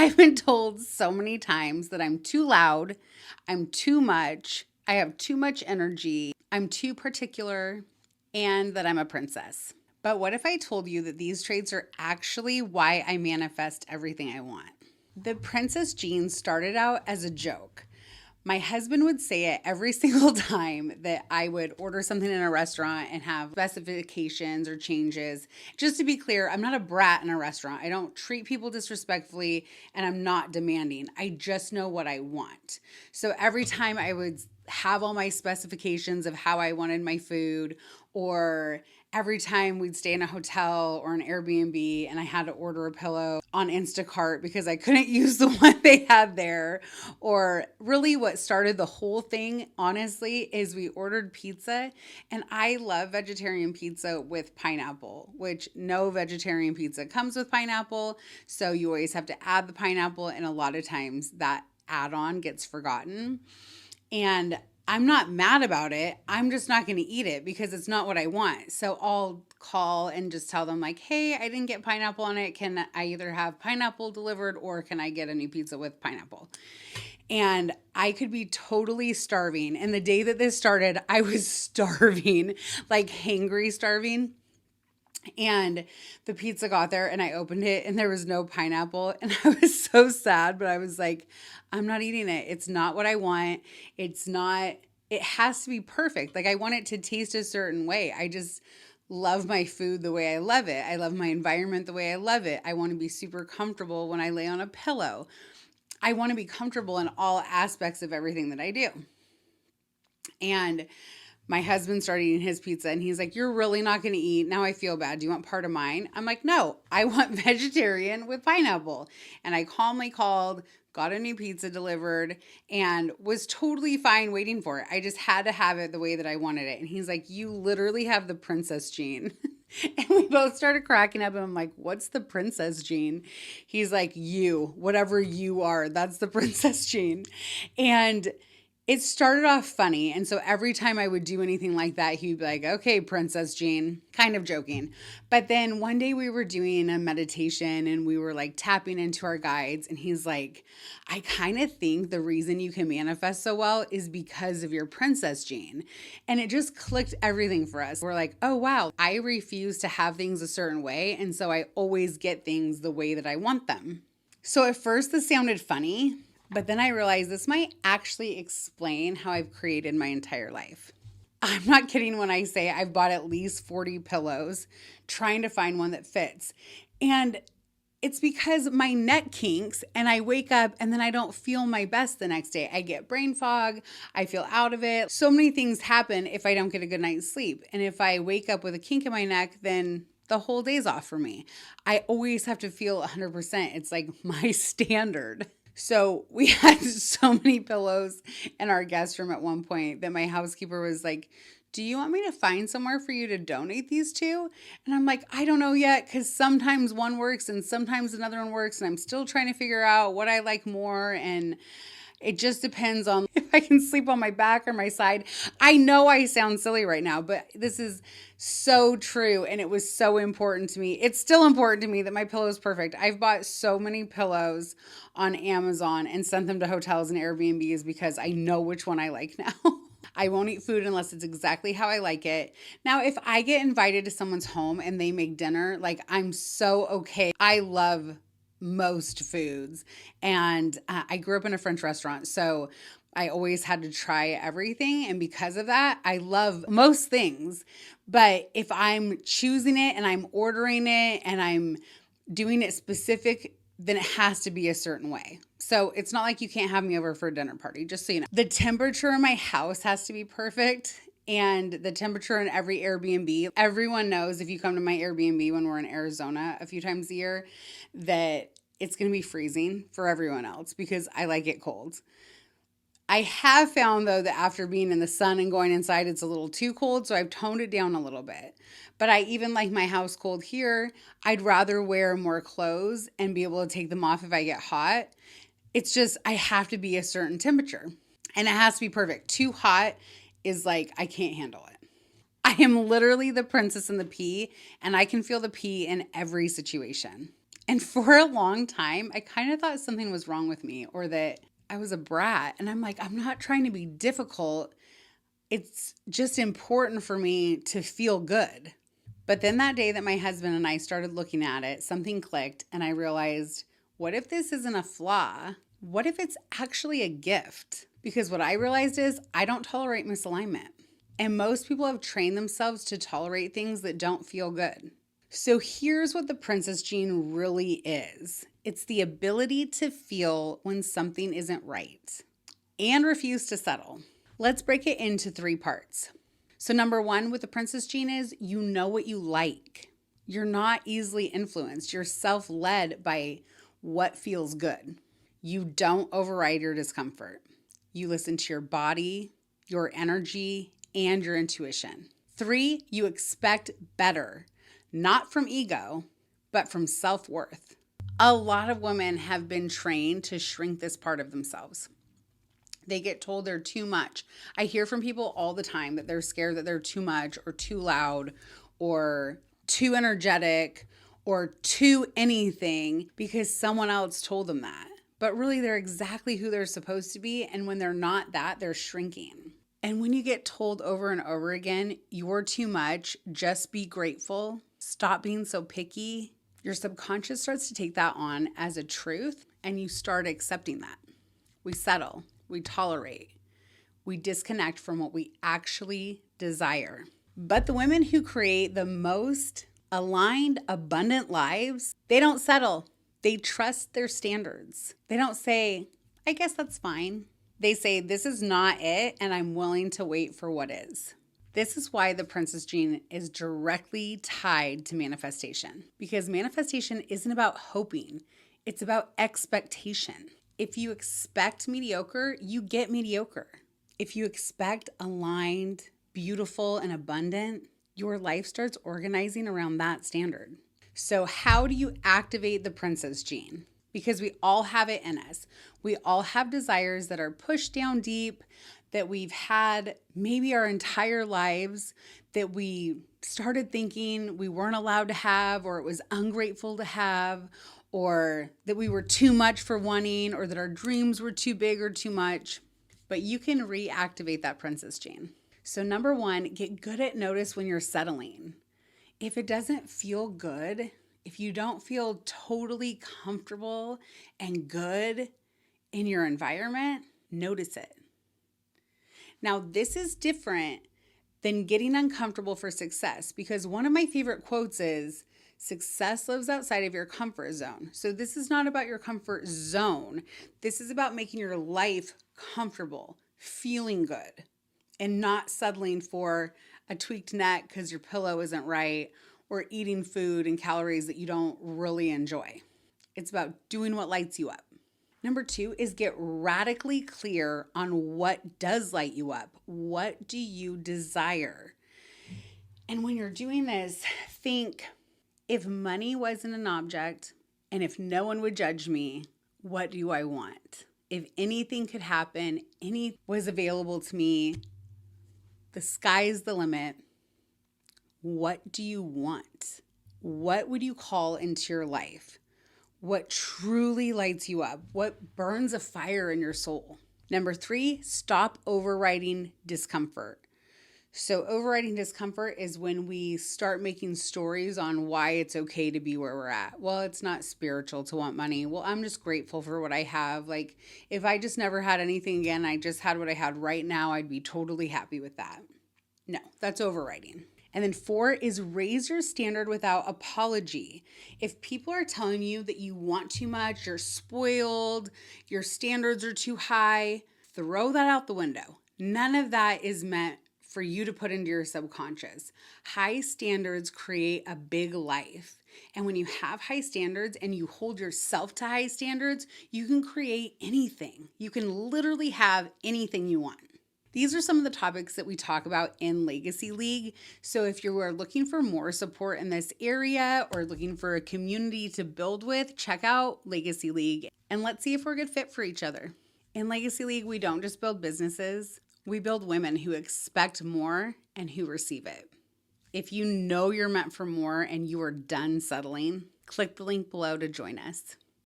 I've been told so many times that I'm too loud, I'm too much, I have too much energy, I'm too particular, and that I'm a princess. But what if I told you that these traits are actually why I manifest everything I want? The princess gene started out as a joke. My husband would say it every single time that I would order something in a restaurant and have specifications or changes. Just to be clear, I'm not a brat in a restaurant. I don't treat people disrespectfully and I'm not demanding. I just know what I want. So every time I would have all my specifications of how I wanted my food, or every time we'd stay in a hotel or an Airbnb and I had to order a pillow on Instacart because I couldn't use the one they had there, or really what started the whole thing, honestly, is we ordered pizza, and I love vegetarian pizza with pineapple, which no vegetarian pizza comes with pineapple. So you always have to add the pineapple, and a lot of times that add-on gets forgotten. And I'm not mad about it. I'm just not going to eat it because it's not what I want. So I'll call and just tell them, like, hey, I didn't get pineapple on it. Can I either have pineapple delivered or can I get a new pizza with pineapple? And I could be totally starving. And the day that this started, I was starving, like hangry starving. And the pizza got there and I opened it and there was no pineapple. And I was so sad, but I was like, I'm not eating it. It's not what I want. It's not, it has to be perfect. Like I want it to taste a certain way. I just love my food the way I love it. I love my environment the way I love it. I want to be super comfortable when I lay on a pillow. I want to be comfortable in all aspects of everything that I do. And my husband started eating his pizza and he's like, you're really not going to eat. Now I feel bad. Do you want part of mine? I'm like, no, I want vegetarian with pineapple. And I calmly called, got a new pizza delivered, and was totally fine waiting for it. I just had to have it the way that I wanted it. And he's like, you literally have the princess gene. And we both started cracking up and I'm like, what's the princess gene? He's like, you, whatever you are, that's the princess gene. And it started off funny. And so every time I would do anything like that, he'd be like, okay, Princess Jean, kind of joking. But then one day we were doing a meditation and we were like tapping into our guides. And he's like, I kind of think the reason you can manifest so well is because of your Princess Jean. And it just clicked everything for us. We're like, oh, wow, I refuse to have things a certain way. And so I always get things the way that I want them. So at first this sounded funny, but then I realized this might actually explain how I've created my entire life. I'm not kidding when I say I've bought at least 40 pillows trying to find one that fits. And it's because my neck kinks and I wake up and then I don't feel my best the next day. I get brain fog. I feel out of it. So many things happen if I don't get a good night's sleep. And if I wake up with a kink in my neck, then the whole day's off for me. I always have to feel 100%. It's like my standard. So we had so many pillows in our guest room at one point that my housekeeper was like, do you want me to find somewhere for you to donate these to? And I'm like, I don't know yet, because sometimes one works and sometimes another one works. And I'm still trying to figure out what I like more. And it just depends on if I can sleep on my back or my side. I know I sound silly right now, but this is so true. And it was so important to me. It's still important to me that my pillow is perfect. I've bought so many pillows on Amazon and sent them to hotels and Airbnbs because I know which one I like now. I won't eat food unless it's exactly how I like it. Now, if I get invited to someone's home and they make dinner, like I'm so okay. I love most foods. And I grew up in a French restaurant, so I always had to try everything. And because of that, I love most things. But if I'm choosing it and I'm ordering it and I'm doing it specific, then it has to be a certain way. So it's not like you can't have me over for a dinner party, just so you know. The temperature in my house has to be perfect. And the temperature in every Airbnb. Everyone knows if you come to my Airbnb when we're in Arizona a few times a year that it's going to be freezing for everyone else because I like it cold. I have found, though, that after being in the sun and going inside, it's a little too cold, so I've toned it down a little bit. But I even like my house cold here. I'd rather wear more clothes and be able to take them off if I get hot. It's just I have to be a certain temperature, and it has to be perfect. Too hot is like I can't handle it. I am literally the princess in the pea, and I can feel the pea in every situation. And for a long time, I kind of thought something was wrong with me or that I was a brat. And I'm like, I'm not trying to be difficult. It's just important for me to feel good. But then that day that my husband and I started looking at it, something clicked and I realized, what if this isn't a flaw? What if it's actually a gift? Because what I realized is I don't tolerate misalignment. And most people have trained themselves to tolerate things that don't feel good. So here's what the princess gene really is. It's the ability to feel when something isn't right and refuse to settle. Let's break it into 3 parts. So number 1 with the princess gene is you know what you like. You're not easily influenced. You're self-led by what feels good. You don't override your discomfort. You listen to your body, your energy, and your intuition. 3, you expect better, not from ego, but from self-worth. A lot of women have been trained to shrink this part of themselves. They get told they're too much. I hear from people all the time that they're scared that they're too much or too loud or too energetic or too anything because someone else told them that. But really, they're exactly who they're supposed to be. And when they're not that, they're shrinking. And when you get told over and over again, you're too much, just be grateful, stop being so picky, your subconscious starts to take that on as a truth and you start accepting that. We settle. We tolerate, we disconnect from what we actually desire. But the women who create the most aligned, abundant lives, they don't settle. They trust their standards. They don't say, I guess that's fine. They say, this is not it, and I'm willing to wait for what is. This is why the princess gene is directly tied to manifestation, because manifestation isn't about hoping, it's about expectation. If you expect mediocre, you get mediocre. If you expect aligned, beautiful, and abundant, your life starts organizing around that standard. So how do you activate the princess gene? Because we all have it in us. We all have desires that are pushed down deep, that we've had maybe our entire lives, that we started thinking we weren't allowed to have, or it was ungrateful to have, or that we were too much for wanting, or that our dreams were too big or too much. But you can reactivate that princess gene. So number 1, get good at notice when you're settling. If it doesn't feel good, if you don't feel totally comfortable and good in your environment, notice it. Now, this is different than getting uncomfortable for success, because one of my favorite quotes is, success lives outside of your comfort zone. So this is not about your comfort zone. This is about making your life comfortable, feeling good, and not settling for a tweaked neck because your pillow isn't right, or eating food and calories that you don't really enjoy. It's about doing what lights you up. Number 2 is get radically clear on what does light you up. What do you desire? And when you're doing this, think, if money wasn't an object and if no one would judge me, what do I want? If anything could happen, any was available to me, the sky's the limit. What do you want? What would you call into your life? What truly lights you up? What burns a fire in your soul? Number 3, stop overriding discomfort. So overriding discomfort is when we start making stories on why it's okay to be where we're at. Well, it's not spiritual to want money. Well, I'm just grateful for what I have. Like, if I just never had anything again, I just had what I had right now, I'd be totally happy with that. No, that's overriding. And then 4 is raise your standard without apology. If people are telling you that you want too much, you're spoiled, your standards are too high, throw that out the window. None of that is meant for you to put into your subconscious. High standards create a big life. And when you have high standards and you hold yourself to high standards, you can create anything. You can literally have anything you want. These are some of the topics that we talk about in Legacy League. So if you are looking for more support in this area or looking for a community to build with, check out Legacy League and let's see if we're a good fit for each other. In Legacy League, we don't just build businesses. We build women who expect more and who receive it. If you know you're meant for more and you are done settling, Click the link below to join us.